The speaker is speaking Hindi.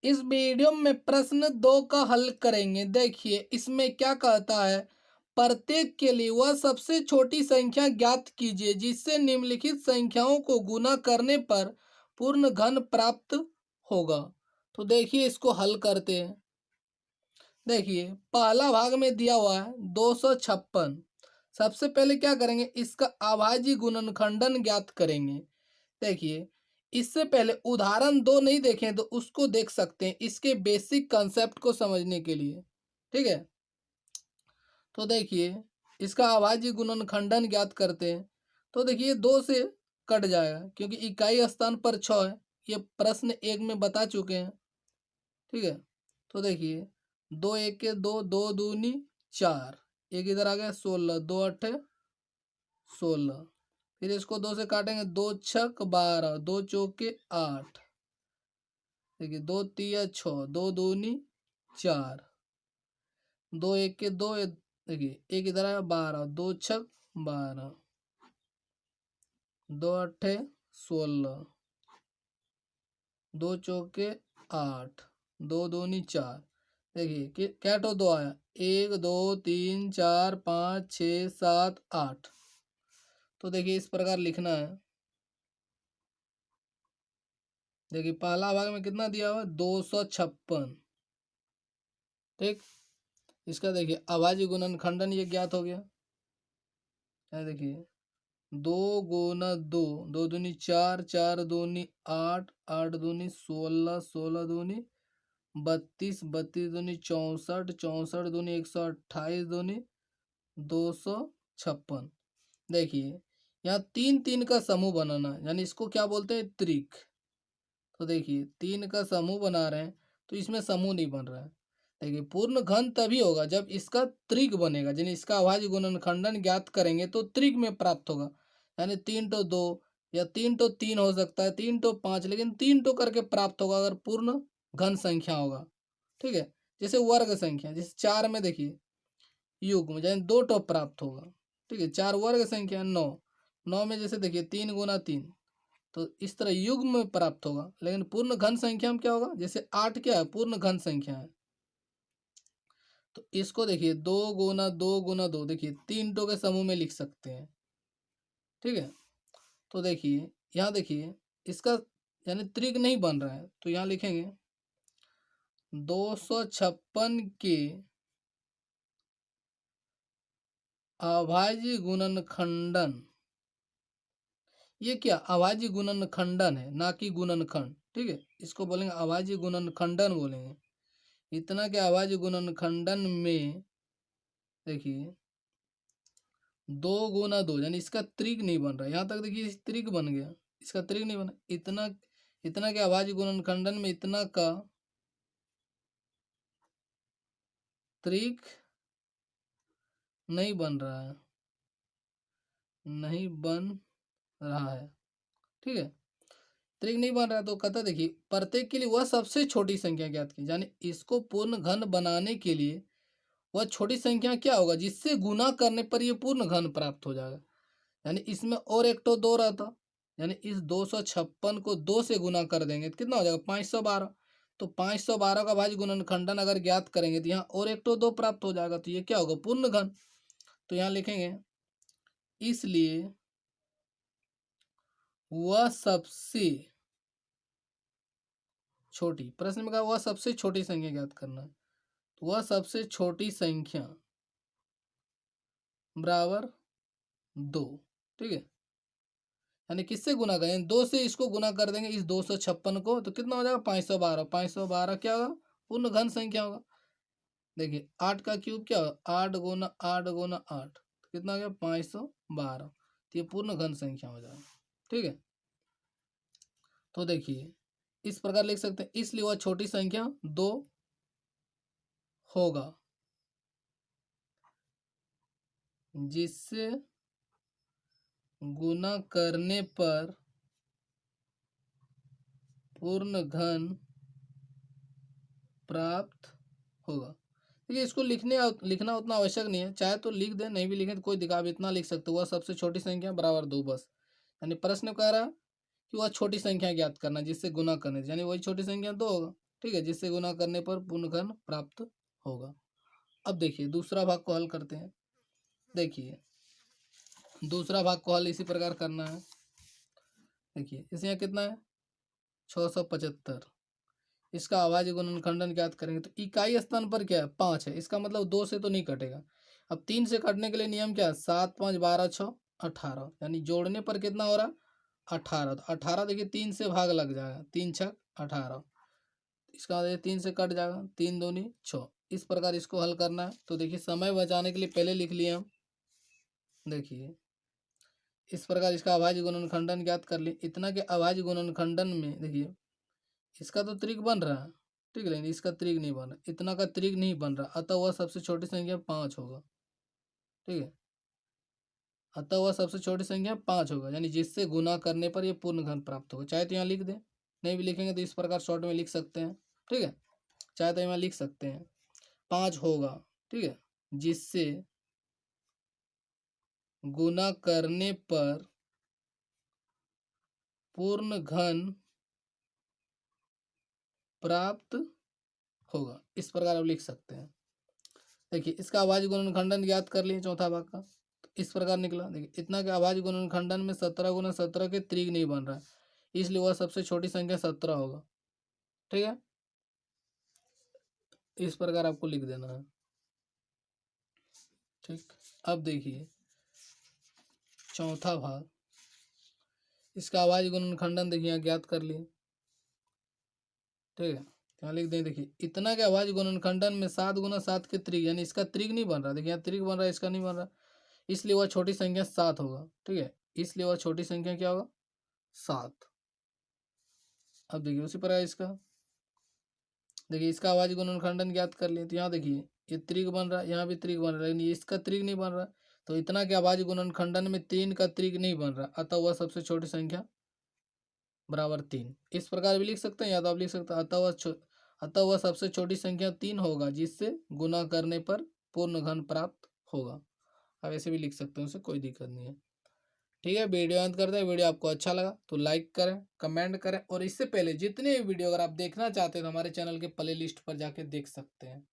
इस वीडियो में प्रश्न 2 का हल करेंगे। देखिए इसमें क्या कहता है, प्रत्येक के लिए वह सबसे छोटी संख्या ज्ञात कीजिए जिससे निम्नलिखित संख्याओं को गुना करने पर पूर्ण घन प्राप्त होगा। तो देखिए इसको हल करते हैं। देखिए पहला भाग में दिया हुआ है 256। सबसे पहले क्या करेंगे, इसका अभाज्य गुणनखंडन ज्ञात करेंगे। देखिए इससे पहले उदाहरण 2 नहीं देखें तो उसको देख सकते हैं इसके बेसिक कंसेप्ट को समझने के लिए। ठीक है, तो देखिए इसका अभाज्य गुणनखंडन ज्ञात करते हैं। तो देखिए 2 से कट जाएगा क्योंकि इकाई स्थान पर 6 है, ये प्रश्न 1 में बता चुके हैं। ठीक है, तो देखिए 2 एक के 2, 2 दूनी 4, एक इधर आ गया 16, 2 अट्ठे 16। फिर इसको 2 से काटेंगे, 2 छक 12, 2 चौके 8। देखिए 2 तिया 6, 2 दूनी 4, 2 एक के 2, देखिए एक इधर आया 12, 2 छक 12, 2 अट्ठे 16, 2 चौके 8, 2 दूनी 4। देखिए क्या टो 2 आया, 1 2 3 4 5 6 7 8। तो देखिए इस प्रकार लिखना है। देखिए पहला भाग में कितना दिया हुआ है, 256। ठीक, इसका देखिए अभाज्य गुणनखंडन ये ज्ञात हो गया। देखिए 2 गुना 2, 2 दूनी 4, 4 दूनी 8, 8 दूनी 16, 16 दूनी 32, 32 दूनी 64, 64 दूनी 128, दूनी 256। देखिए यहाँ 3 3 का समूह बनाना है, यानी इसको क्या बोलते हैं, त्रिक। तो देखिए 3 का समूह बना रहे हैं तो इसमें समूह नहीं बन रहा है। देखिए पूर्ण घन तभी होगा जब इसका त्रिक बनेगा, यानी इसका अभाज्य गुणनखंडन ज्ञात करेंगे तो त्रिक में प्राप्त होगा। यानी 3 तो 2 या 3 तो 3 हो सकता है, 3 तो 5, लेकिन 3 तो करके प्राप्त होगा अगर पूर्ण घन संख्या होगा। ठीक है, जैसे वर्ग संख्या, जैसे 4 में देखिए युग्म यानी 2 तो प्राप्त होगा। ठीक है, 4 वर्ग संख्या 9, 9 में जैसे देखिए 3 गुना 3, तो इस तरह युग्म में प्राप्त होगा। लेकिन पूर्ण घन संख्या में क्या होगा, जैसे 8 क्या है, पूर्ण घन संख्या है। तो इसको देखिए 2 गुना 2 गुना 2, देखिए 3 टो के समूह में लिख सकते हैं। ठीक है, तो देखिए यहाँ देखिए इसका यानी त्रिक नहीं बन रहा है तो यहाँ लिखेंगे 256 के अभाज्य गुणनखंडन। ये क्या अभाज्य गुणनखंडन है, ना कि गुणनखंड। ठीक है, इसको बोलेंगे अभाज्य गुणनखंडन बोलेंगे। इतना के अभाज्य गुणनखंडन में देखिए 2 गुना 2, यानी इसका त्रिक नहीं बन रहा। यहाँ तक देखिए त्रिक बन गया, इसका त्रिक नहीं बना। इतना इतना के अभाज्य गुणनखंडन में इतना का त्रिक नहीं बन रहा है, नहीं बन रहा है। ठीक है, त्रिक नहीं बन रहा तो कहता देखिए प्रत्येक के लिए वह सबसे छोटी संख्या ज्ञात की, यानी इसको पूर्ण घन बनाने के लिए वह छोटी संख्या क्या होगा जिससे गुना करने पर ये पूर्ण घन प्राप्त हो जाएगा। यानी इसमें और एक तो 2 रहता, यानी इस 256 को 2 से गुना कर देंगे तो कितना हो जाएगा, 512। तो 512 का भाज्य गुणनखंडन अगर ज्ञात करेंगे तो यहाँ और एक तो 2 प्राप्त हो जाएगा, तो ये क्या होगा, पूर्ण घन। तो यहाँ लिखेंगे इसलिए वह सबसे छोटी, प्रश्न में कहा वह सबसे छोटी संख्या ज्ञात करना है, तो वह सबसे छोटी संख्या बराबर 2। ठीक है, यानी किससे गुना करें, 2 से इसको गुना कर देंगे इस 256 को, तो कितना हो जाएगा, 512। 512 क्या होगा, पूर्ण घन संख्या होगा। देखिए 8 का क्यूब क्या होगा, 8 गुना 8 गुना 8, तो कितना हो गया, 512। तो ये पूर्ण घन संख्या हो जाएगा। ठीक है, तो देखिए इस प्रकार लिख सकते हैं, इसलिए वह छोटी संख्या 2 होगा जिससे गुना करने पर पूर्ण घन प्राप्त होगा। देखिए इसको लिखना उतना आवश्यक नहीं है, चाहे तो लिख दे, नहीं भी लिखे तो कोई दिक्कत, इतना लिख सकते हो वह सबसे छोटी संख्या बराबर 2 बस। यानी प्रश्न कह रहा है कि वह छोटी संख्या ज्ञात करना जिससे गुना करने, यानी वही छोटी संख्या 2 होगा। ठीक है, जिससे गुना करने पर पूर्ण घन प्राप्त होगा। अब देखिए दूसरा भाग को हल करते हैं। देखिए दूसरा भाग को हल इसी प्रकार करना है। देखिए इस यहाँ कितना है 675। इसका अभाज्य गुणनखंडन ज्ञात करेंगे तो इकाई स्थान पर क्या है 5 है, इसका मतलब 2 से तो नहीं कटेगा। अब 3 से कटने के लिए नियम क्या है 7 5 12 6 18, यानी जोड़ने पर कितना हो रहा 18। तो 18 देखिए 3 से भाग लग जाएगा, 3 छक 18। इसका मतलब 3 से कट जाएगा, 3 दूनी 6। इस प्रकार इसको हल करना है। तो देखिए समय बचाने के लिए पहले लिख लिए हम। देखिए इस प्रकार इसका अभाज्य गुणनखंडन ज्ञात कर लिए। इतना के अभाज्य गुणनखंडन में देखिए इसका तो त्रिक बन रहा है, ठीक है, लेकिन इसका त्रिक नहीं बन रहा, इतना का त्रिक नहीं बन रहा, अतः वह सबसे छोटी संख्या 5 होगा। ठीक है, अतः वह सबसे छोटी संख्या 5 होगा, यानी जिससे गुना करने पर यह पूर्ण घन प्राप्त होगा। चाहे तो यहाँ लिख दें, नहीं भी लिखेंगे तो इस प्रकार शॉर्ट में लिख सकते हैं। ठीक है, चाहे तो यहाँ लिख सकते हैं 5 होगा। ठीक है, जिससे गुना करने पर पूर्ण घन प्राप्त होगा, इस प्रकार आप लिख सकते हैं। देखिए इसका अभाज्य गुणनखंडन ज्ञात कर लिए चौथा भाग का, तो इस प्रकार निकला। देखिए इतना के अभाज्य गुणनखंडन में 17 गुना 17 के त्रिक नहीं बन रहा है, इसलिए वह सबसे छोटी संख्या 17 होगा। ठीक है, इस प्रकार आपको लिख देना है। ठीक, अब देखिए चौथा भाग, इसका अभाज्य गुणनखंडन देखिए यहाँ ज्ञात कर लिए। ठीक है, यहाँ लिख दें। देखिए इतना के अभाज्य गुणनखंडन में 7 गुना 7 के त्रिक, यानी इसका त्रिक नहीं बन रहा। देखिए यहाँ त्रिक बन रहा है, इसका नहीं बन रहा, इसलिए वह छोटी संख्या 7 होगा। ठीक है, इसलिए वह छोटी संख्या क्या होगा 7। अब देखिए उसी प्रकार इसका, देखिए इसका अभाज्य गुणनखंडन ज्ञात कर लिए। तो यहाँ देखिए ये त्रिक बन रहा है, यहाँ भी त्रिक बन रहा है, लेकिन ये इसका त्रिक नहीं बन रहा। तो इतना के अभाज्य गुणनखंडन में 3 का त्रिक नहीं बन रहा, अतः वह सबसे छोटी संख्या बराबर 3। इस प्रकार भी लिख सकते हैं, या तो आप लिख सकते हैं अतः वह सबसे छोटी संख्या 3 होगा, जिससे गुना करने पर पूर्ण घन प्राप्त होगा। आप ऐसे भी लिख सकते हैं, उससे कोई दिक्कत नहीं है। ठीक है, वीडियो अंत करते हैं। वीडियो आपको अच्छा लगा तो लाइक करें, कमेंट करें, और इससे पहले जितने भी वीडियो अगर आप देखना चाहते हैं तो हमारे चैनल के प्ले लिस्ट पर जाके देख सकते हैं।